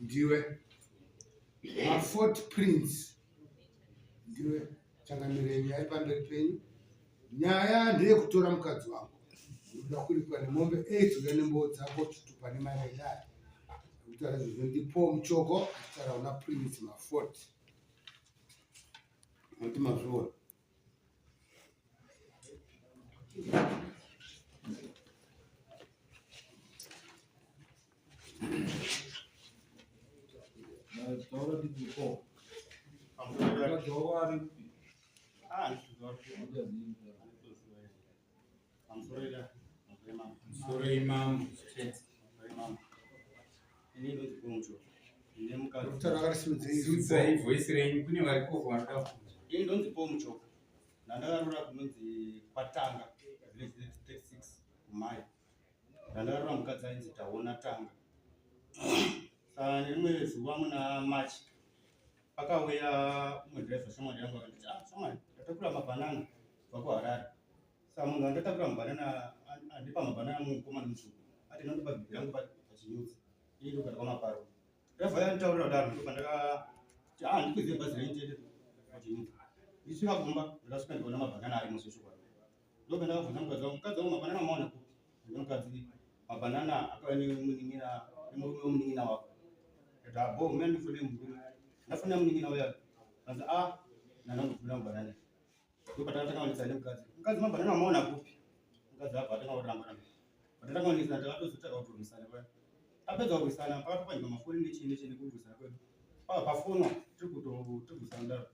ndiwe mafootprints ndiwe changamire nyaya pamberi penyu. Nyaya ndeyekutora mukadzi wangu ndoda kuripwa nemombe 8 uye nemboo dzako tutupa nemaredari kutaura zvizvo ndipo muchoko achitaura una prints ma40 noti mazviona ndonzipo muchoko ndandakarora kunonzi kwatanga village 36 kumai ndandakarora mukadzi ainzi Taona Tanga. Saka nerimwe zuva muna March pakauya umwe driver shamwari yangu akati shamwari ndatakura mabhanana kubva kuHarare. Saka munhu andatakura mabhanana andipa mabhanana mukomana mutsvuku ati ndinondipa bhipi rangu pachinyuzi iye ndogara kwamaparo. Driver yanitaurira kudaro ndopandakati ndikwizive bhazi renyitete pachinyuzi. Ndisvika kumba ndakasvika ndikaona mabhanana ari musveshwa. Ndopandakabvunza mukadzi wangu, mukadzi wangu mabhanana maona kupi? Mukadzi mabhanana akauya nemunin'ina nemunin'ina wako. Ndati mina ndifune murume ndafuna munin'ina uya. Anzi ndandangofunira mabhanana. Ndopatakatakanganisa nemukadzi. Mukadzi mabhanana maona kupi? Mukadzi abva atangauramba. Patatakanganisa takatozotaka kutorwisana paya. Apedza kurwisana pakatopanyiwa mafoni nechini kurwisana kwedu. Pafonwa tiri kurwisana kudaro.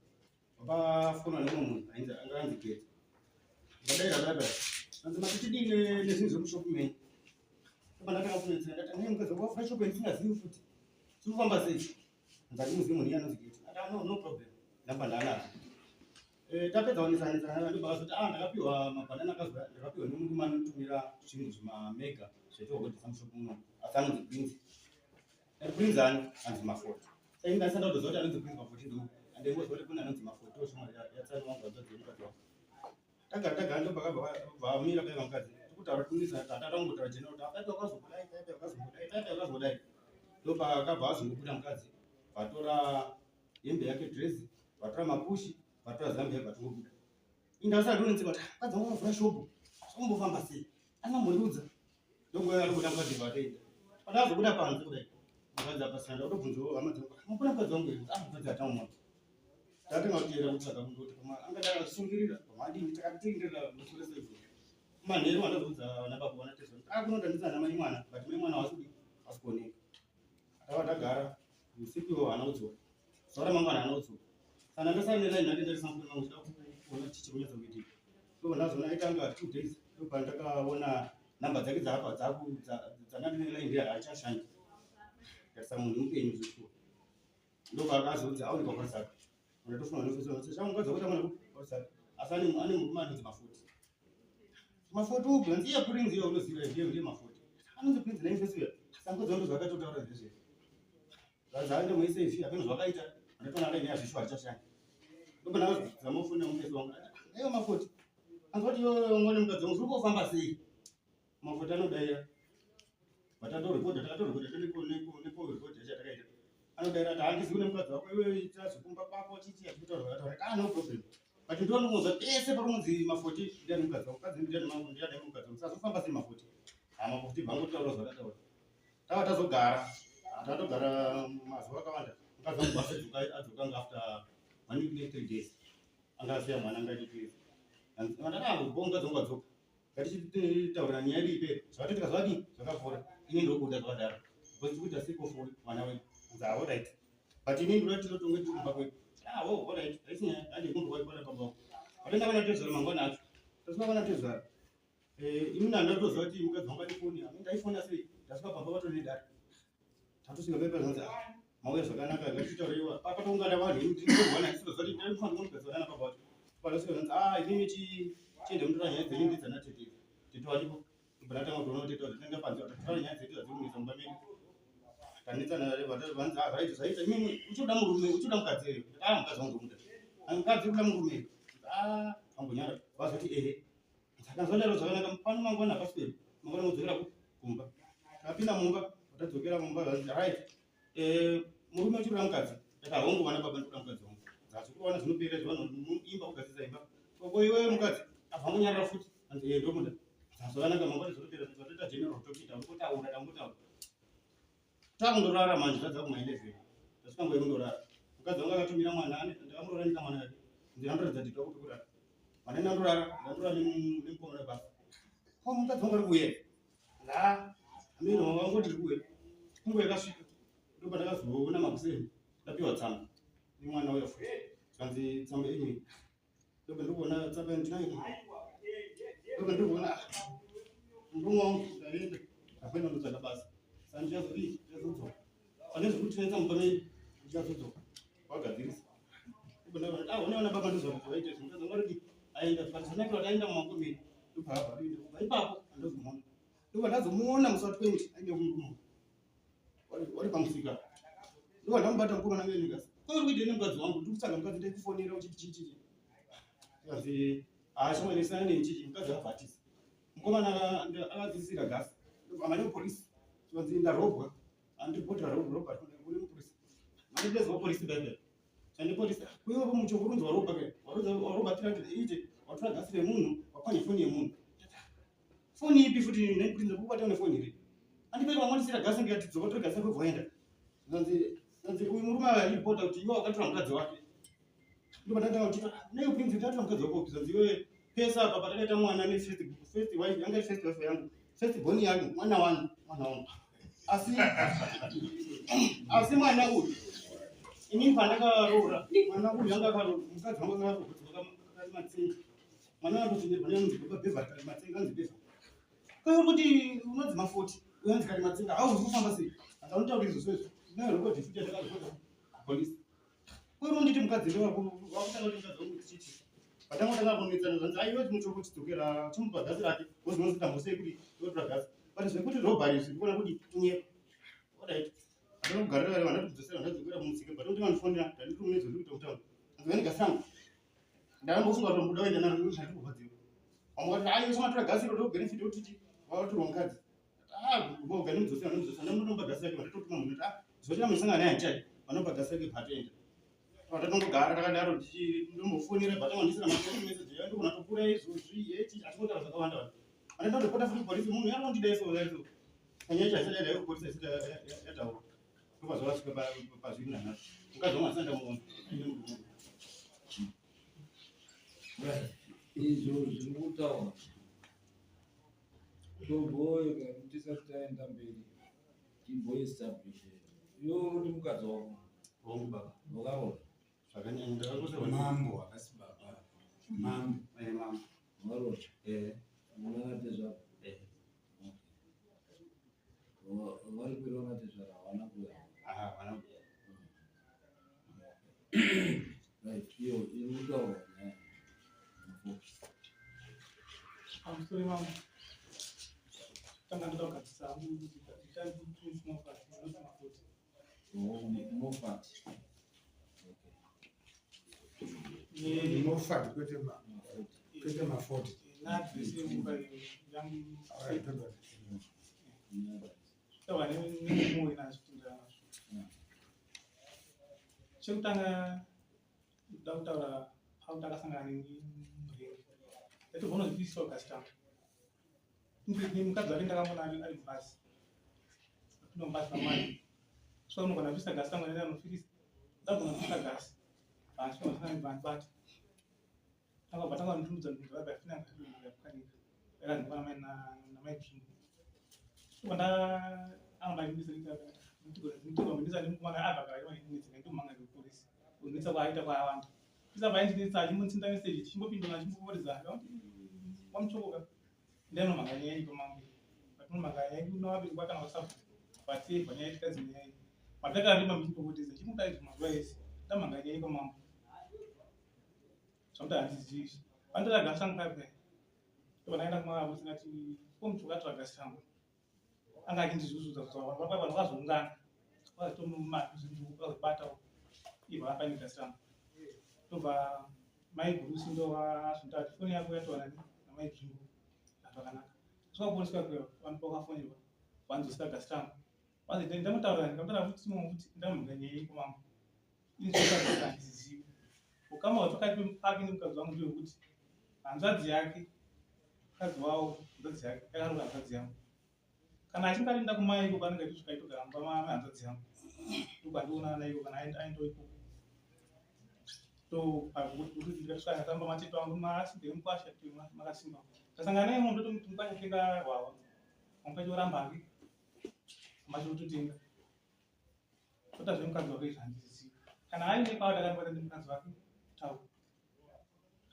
Pafonwa nemumwe munhu anzi Gate. Ndadaira anzi matitidii nezvinhu zvemushopu menyu. Ndapandakakafunitsira ndati mukadzi wangu wafuna shopu yandisingazivi futi. Tiri kufamba sei? Anzi munhu iye anonzi Gate. Ati no problem. Ndamba ndanazo. Tapedza kunisana ndobva azoti ndakapiwa mabhanana akazoya ndakapiwa nemurume anotumira zvinhu zvimamega zvetokugodhesa mushopu muno asi anonzi Prince. Prince ani anzi ma40. Saka ndasanda kutoziva kuti anonzi Prince ma40 ndo andengozoti kune anonzi ma40 oshoma yatsana wangu wadzodzi mukadzi wangu. Tagara ndopakabva vamira paiva mukadzi tikutaura kunisana tatangotaura chena kuti paipa wakazodai ndopakabva azongobuda mukadzi vatora hembe yake dresi vatora mapushi vatora zambia vatongobuda. Indasara ndonetsika kuti mukadzi wangu wavhura shopu zvambofamba sei anambondudza ndongoya arikuda mukadzi vatoenda pandazobuda panze kudai mukadzi apasina ndotobvunzawo hama dzangu mukuna mukadzi wangu ere mukadzi atamumwa tatenga kuteera kutsvaga kundoti angadai asungirira pamwadini takatitengerera mushure seizvo manheru andazodza vana baba vana tezva kunondandisa ana mai mwana but mai mwana wasudi asikuoneka. Tava tagara usiku hana udzoka zuva ramangwana hana udzoka kana ndasara nelaini ndandendesa mukuru mangu chida kuona chichi kunyatsa kuitika. Ndopandazoona aitanga 2 days ndopandakaona namba dzake dzaapa dzandandine laini ndiye haachashandi ndikatisa munhu mupenyu zvishua. Ndopakazodzi aonekwa kwasaka ndatofunga nofesa shangu mukadzi wakuita mwana kwasaka asi ane murume anonzi ma40 ubvanzi iye Prince iye unoziva ndiye ma40 anonzi Prince naifesuya samukadzi wangu zvakatotaura zveshe zvazaende muisefi apeno zvakaita ndatoona laini yazvishua hachashandi. Ndopandakazamufuna mumesi wangu eyo ma40 anzoti ngone mukadzi wangu zviri kufamba sei ma40 anodaira vatatorekodha neporikoda chatakaita anodaira ati handizivi nemukadzi wako iwe ita zvekumba kwako chichi achikutaura zvakataura no problem but ndonongoza pese pakunzi ma40 ndiani mukadzi wako mukadzi ndiani mukadzi wako sazofamba sei ma40 ma40 bvangotaura zvakataura tava tazogara tatogara mazuva akawanda mukadzi wangu bvasedzuka adzokanga after 1 week 3 days angasiya mwana angaitipiri andakangobva mukadzi wangu adzoka ngatichitaura nyaya iri iperi zvakatoitika zvadii zvakafora ine ndokuda zvakadaro because tikuita sikofori mwana wedu nzawo right but ini ndinoda tinotonge tikumba kwedu right aisinya handikundokwaikwana pabako patenda kana tezvara mangwana acho tasina kana tezvara ini nandatoziva kuti mukadzi wangu aifoni ndaifona sei ndasvika pamba vatonedari tatosvika pepa zvanzi mauya zvakanaka ngatitauriwa patongana vanhu ndinowana ndinoziva kuti ndinofanira mukadzi wanana papa wacho patasvika zvanzi inini chiende mutora nyaya dzenyu ndidzana tete titowachipo bratanga kuona kuti tinenge panze tatora nyaya dzetu dzinoisa mumba medu kanitsana vanzi right zvaita imini uchiuda murume uchiuda mukadzi ere mukadzi wangu muda mukadzi kuda murume vangonyara vazoti sakazodaro zvakanaka pano mangwana pasweri mangwana mudzokera kumba tapinda mumba tadzokera mumba right murume uchiri mukadzi hongu vana baba ndikuda mukadzi wangu zasi kuona zvinopera zvavanoimba kugadzisa imba koko iwewe mukadzi abva munyarara futi anzi ndomuda zvazovananga mangwani zvinopera zvatoita general topic tangotaura takundorara manje zvadza kuma11 zvasikangoemundorara mukadzi wangu akatumira mwana ndakamurora mwana yake ndinoratidza kuti takuti kurara mwana ndandorara nemukomana basa mukadzi wangu ari kuuya la amene wangoti iri kuuya kungo yakasvika ndopa ndakazoona makuseni ndapiwa tsamba nemwana uya futi zvanzi tsamba imwe ndopa ndikuona tsamba ndinayo ndopa ndikuona murume wangu ndaenda apenda ndotsvaga basa saka ndichazodzoka pane zvekuti nesa mupameni ndichazodzoka wagadzirisa uneona baba ndozvakuzovaite zvimukadzangariti aenda pazvinakira kuti aenda mumakomeni ndobva kubva ipapo andozomuona ndopa ndazomuona musi wa20 aine kumurume wari pamusika ndopa ndamubata mukomana ngenikasi kwauri kuite nemukadzi wangu ndikutsvaga mukadzi ndaikufonera uchiti chichi azi shamwanesana nechichi mukadzi abvatisa mukomana akadzidzisira gasi amane mupolisi zvanzi ndarobwa andipota roba kune mupolisi andipezwa polisi bebe chandipolisi kuiwe muchokurunzi waroba ke waroba tirati ite watora gasi remunhu wapanya foni yemunhu foni ipi futi neprince kubata nefoni iri andipezwa wamwanisira gasi ngati dzokotora gasi yako voenda zvanzi uyu murume aripota kuti iwe wakatora mukadzi wake ndopatatanga kuti nei prince tatora mukadzi wako upi zvanzi iwe pesa apa patakaita mwana nefirst wife yanga first wife yangu first born yangu mwana wangu asi mwana uyu inini pandakaroora mwana uyu anga akaroora mukadzi wangu akaroora matsenga mwana atotenderwa nemunzibebha matsenga anzi bevha kwauri kuti unonzi mafoti uyanzi kati matsenga hauzi kufamba sei ataunotauria izvozvo nairokodi futi yandakazokoda polisi kwauri unditi mukadzi ndewakutanga kuti mukadzi wangu tichiti patangotanga kunetsana zvanzi aiwe tinochoko chidzokera chimupa gasi rake wozinozitambosei kuti totora gasi but zvekuti robhari zvirikuona kuti inyepa odait atinokugarira kare vana kudzosera ndadzokera mumusika but kuti vandifonera ndanditumunezvo ndikuita kutaura anzivani gasi rangu ndakambofunga kuti muda waenda naro ndatikurwadziwa vamwe vati aiwe chamatora gasi iro ndobenefit yotiti watorwa mukadzi mogani mudzosera ndamunomba gasi yake vandatotuma munhu kuti zvochita musangana naye chai vanopa gasi yake patoenda tatonogara takadaro ndombofonera batangandisira mameseji yandikona tokura izvozvi atingotaura zvakawanda vanhu andinondopota futi polisi munhu yanondida iso kanyaya chachadaida yo polisi isita yataura ndopa zvavasvika pazviri nanhatu mukadzi wangu asina ndamuona izvo zviri kutaura toboyeka tisati taenda mberi tiboestablish iwo kuti mukadzi wako wangu baba wakaona zvakanyanya ndakakosa mambo akasibaba mambo wakaona unangatezvako vari kuira ungatezvara hawana kuya right iyo iri kutaura pamusoro mambo tanga ndoda kugadzisa mofati mofati kwete mafoti naadresi yemumba yangu tava nemoyo nazvitindira nazvo chekutanga ndoda kutaura how takasangana nemurengi yatobva nozvipisiwa gasi tangu mukadzi wake ndakamona ari mubhazi apinda mubhazi pamari so unogona kupisa gasi tangu naenda nofirisa ndagona kupisa gasi vanhu vanosangana nevanhu bata takabva tanga nditumudza nzvimbo yabva yafinanga yakukanika yakanzivana namaibzvingu andaambandisa nemukomana abvakaaitomanga nepolisi kunetsa kwaaita kwaawanda isabva aindinetsa achimunitsinda meseji chichimbopindura achimboporedza wamuchokoka ndainomhanga nyaya iyi pamambo patinomhanga nyaya iyi unavabereki vakana vasabva vatsevha nyaya tikadzi nyaya iyi matakara ndimambichipopotedza chimudai mazuva ese ndamhanga nyaya iyi pamambo zvakuti handizivi pandira gasi tangu pape tobva ndaenda kumwavo tingati pomuchokatora gasi tangu anga achindizvuzudza kuti vanhu vakazoungana vakazobatawo ibva apaine gasi tangu tobva maigurusi ndovazvinotaa foni yako yatowana namaibzvingu zvakanaka sokaponiswa kweyo vanhu pakafonirwa vanzosika gasi tangu Basi ndamutaura kuti kuti ndamuganyei kumama. Inzvimbo dzizivi. Ukama wakati pake nemukadzi wangu ndewekuti hanzvadzi yake mukadzi wavo hanzvadzi yake yakarura hanzvadzi yangu. Kana achinge aenda kumai iko kwaanenge achisvika itogara mumba hanzvadzi yangu. Ndokwandiona naiko kana aenda ikoko. So kuti ndikasvika ndakamba mateto angu maasi ndemukwasha kuti makasimba. Tasangana naye munhu ndotomuti mukwasha tenga hwahwa. Mukwacha oramba hake. Machototenga. Totazve mukadzi wake zvandizivi. Kana aine kwaadakambata nemukadzi wake taura.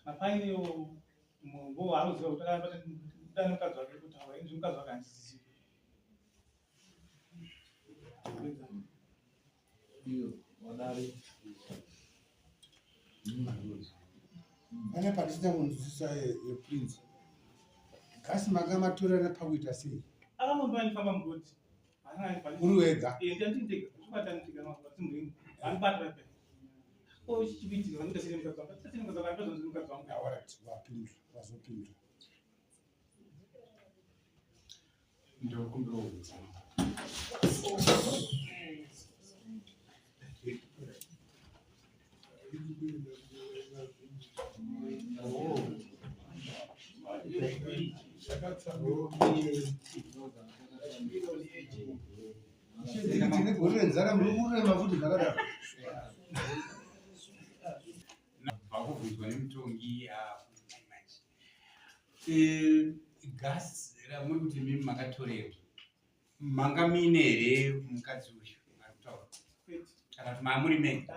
Kana painewo mumbo waanoziva kuti akambata nemukadzi wake kutaura, inzvi mukadzi wake handizivi. Iyo wadari. Pane patisina kunzwisisa yePrince. Gasi makamatora nepakuita sei? Akamboandifamba mugoti. Uri wega? Ndandindega. Kubatanitika mabati muringi. Anibata pe. Oh, chichibitika vanenge sine mukadzi wangu. Sine mukadzi wangu ndozonzi mukadzi wangu. Alright, wapindura, wazopindura. Ndokumbira kuudza. Pakubvunzwa nemutongi gasi ramuri kuti mimi makatorerwa manga muine here mukadzi uyu ari kutaura kana kuti maamuri mene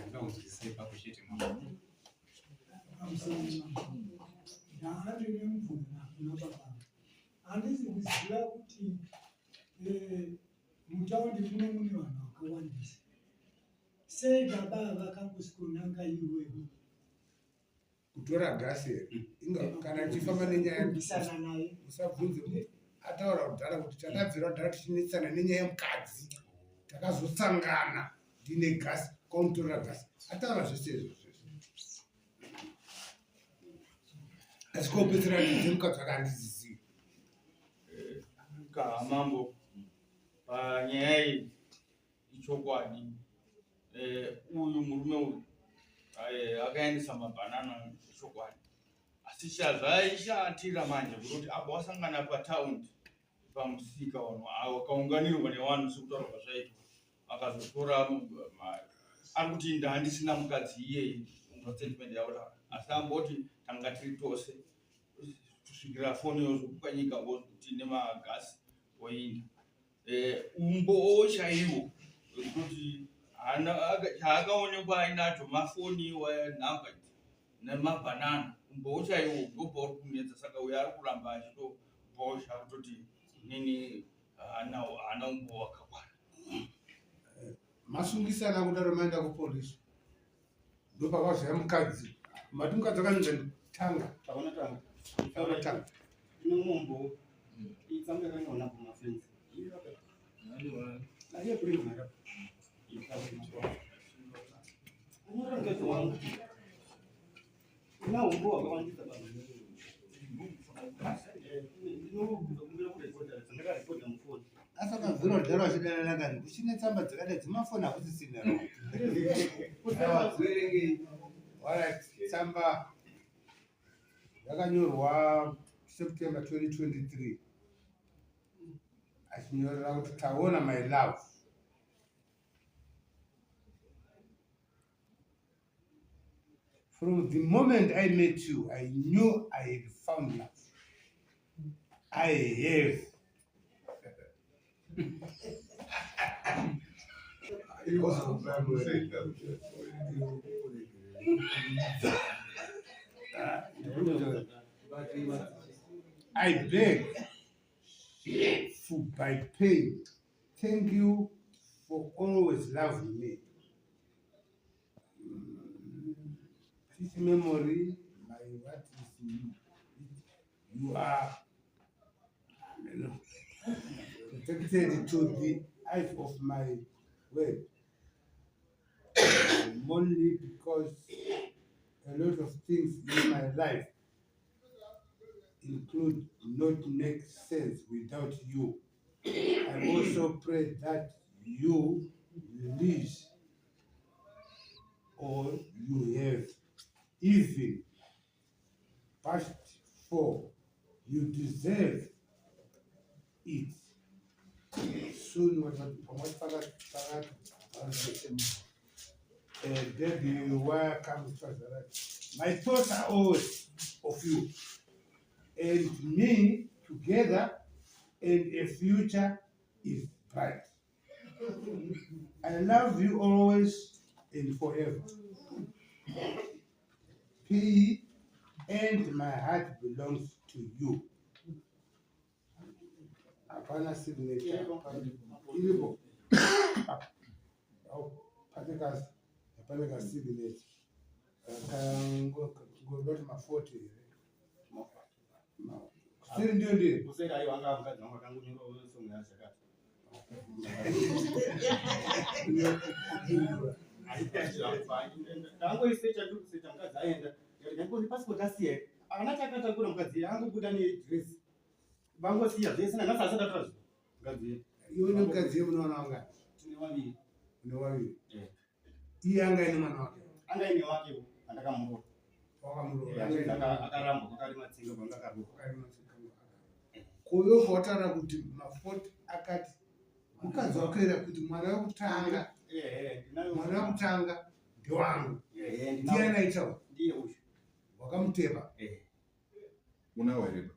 ndingakunzwisisa ipapo chete handisi kuziva kuti mutaundi muno mune vanhu vakawandisa. Sei baba vakangosikonanga iwewe kutora gasi kana tichifamba nenyaya kuisana naye? usabvunze kuti ataura kudhara kuti takabvira kudhara tichinesana nenyaya yemukadzi takazosangana ndine gasi kwamutorera gasi ataura zvese izvozvo asi kopedzera ndidze mukadzi wake handizizivi Mambo panyaya iyi ichokwadi uyu murume uyu akaendesa mabhanana ichokwadi asi zvaishatira manje kuti apo wasangana pataundi pamusika vanhu akaunganirwa nevanhu sekutaura kwazvaitwa akazotora ari kuti handisina mukadzi iyeye statement yautaura asi amboti tanga tiri tose kusvikira foni yozokupanyika kuti nemagasi oinda umbo chaiwo kuti chaakaonekwa ainacho mafoni namba nemabhanana umbo chaiwo ndobva uri kunetsa saka uyo ari kuramba achitobhosha kutoti nini haana umbo wakakwana masungisana kudaro maenda kupolisi ndopakazvaya mukadzi mati mukadzi akanzi tanga tanga inomombo itsanga yakanyona kumafenzi aiye kuri mara anyorangedza wangu ina umbo wakawandisa baba ndinokumbira kurekodha ndakarekodha mufoni asaka zviro dharo achidananakani kuchine tsamba dzakadai dzimafoni hakusisina tsamba yakanyorwa September 2023 achinyorera kuti taona my love from the moment I met you I knew I had found love I have I beg by pain. Thank you for always loving me. This memory, my what is you? You are protected to the eyes of my word. Only because a lot of things in my life include not make sense without you. I also pray that you release all you have, even past 4. You deserve it. Soon, baby, where comes that? My thoughts are always of you and me together, and a future is bright. I love you always and forever. P and my heart belongs to you. Hapana signature. Ilipo. Au pateka signature. Ngoti mafoti. Siri ndio. Useka hiyo anga mkazi na mkangu nyoro uso mnashaka. Tangu isecha tu kuseta mkazi aenda. Yango ni passport asiye. Anataka kuna mkazi yangu kuda ni dress. Bango siya dress na nasa sasa tatu. Mkazi. Hiyo ni mkazi mnaona wanga. Ni wapi? Hii anga ina maana wake. Anga ni wake anataka mbo. Waka mro. Akarambo kokari matsinga banga kabu. Kuyo hotara kuti mafoti akati mkazi wakaira kuti mwana wekutanga mwana wekutanga ndio wangu ndiye anaitawo ndiye uyu wakamuteva unawereba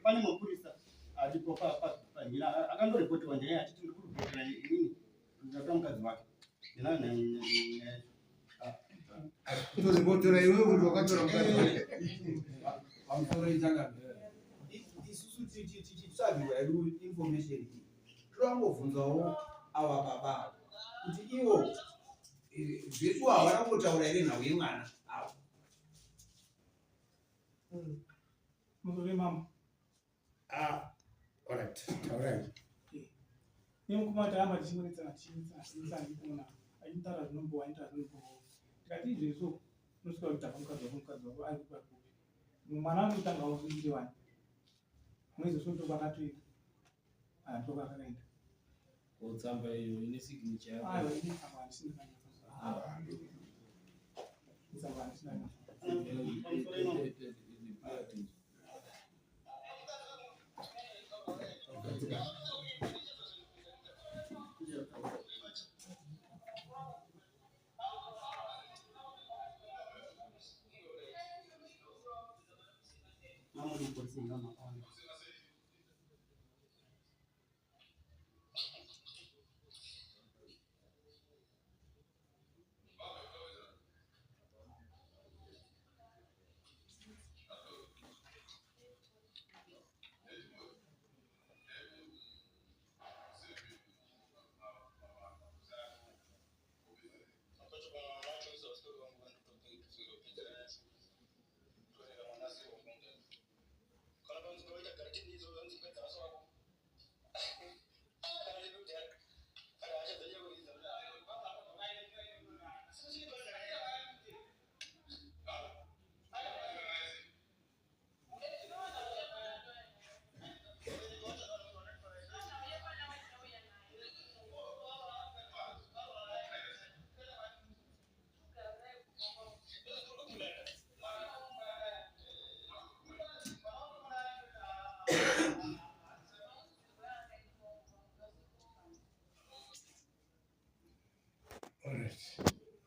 pane mapurisa adipo pa akandorepoti wanje ati tiri kuripotera inini ndatoa mukadzi wake kutozipotora iwe kuti wakatora mukadzi wake isusu tichisaviwa yedu information iyi totambobvunzawo ava baba kuti ivo zvedu havana kungotaura here nhau yemwana avo Muzuri mama. Alright, taurai. Nemukumata ama tichingoretsana chinisana aitara zvinombo aita zvinombo tikati izvezvo unosvika kutapa mukadzi wako ari kupa kupi mwana anotanga uzvinde wani mwezi soto pakatoita toka akaenda otsamba iyo ine signature yako ayo ine tsamba andisina tsamba andisina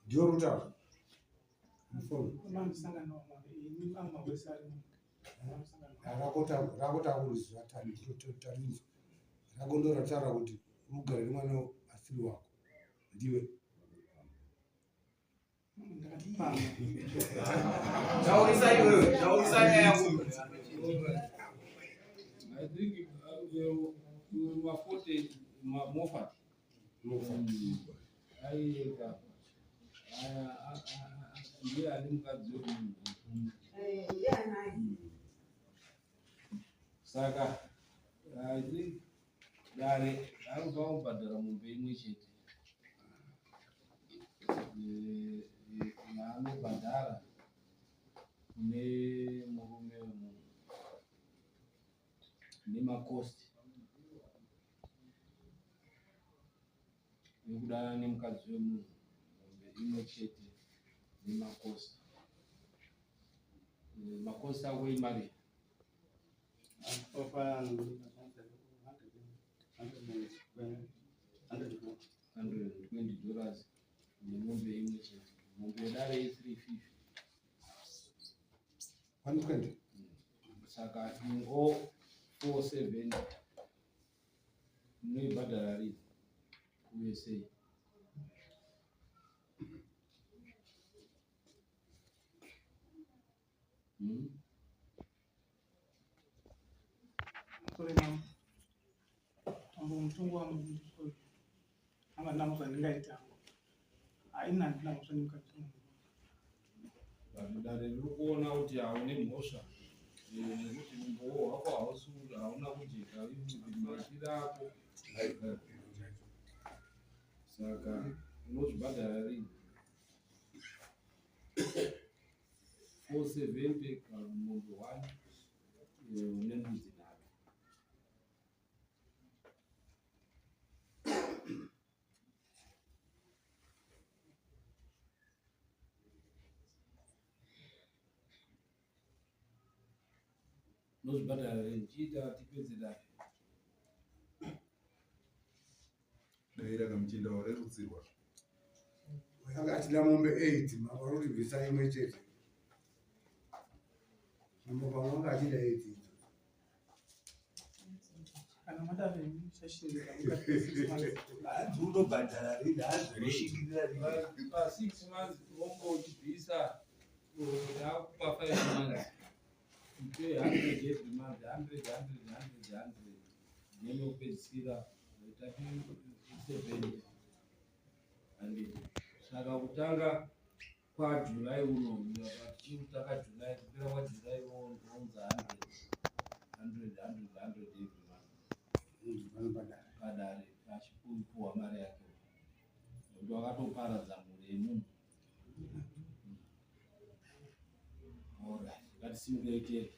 Ndio ruta. Mfano. Mandisanga no ni mama wesari. Rakota kurizwa tarinzo. Rakondora tara kuti ugare mwana asiri wako. Ndiwe. Zaurisa iwewe, zaurisa yangu. I think you were 40 Moffat. Ndiye ali mukadzi wemunhu. Saka I think dare anofanira kubhadhara mombe imwe chete. yaanobhadhara kune murume wemunhu nemakosti ekudana nemukadzi wemunhu mombe imwe chete nemakosti. Makosti ako imari $120 nemombe imwe chete. Mombe yedare ye350 120. Saka ingo 470 unoibhadhara rini USA? mutungu wangu anga namuza ndingaita haina ndinamusha nimukati dare riri kuona kuti haune mhosva nekuti mumbowo wako hauna kujeka maitiro ako, saka unozvibhadhara rini 470 kamombe 1 une mbudzi nayo. Unozvibhadhara rini chiita tipedze dare daira kamuchinda warerutsirwa Anga achida mombe 8 mavaruri visa imwe chete. Mambo pamwanga achida 8 kana madare shashirika unobhadhara rini hazvirishikirira rini pa 6 months wombotibvisa yakupa 5 months ipei 100 every month 100 nemopedzisira itati 70 saka kutanga kwaJuly uno tichitaka July kupera kwaJuly unonza 100 every month padare achipuwa mari yake ndokuti wakatoparadza mhuri yemunhu. Alright, ngatisimukeitere.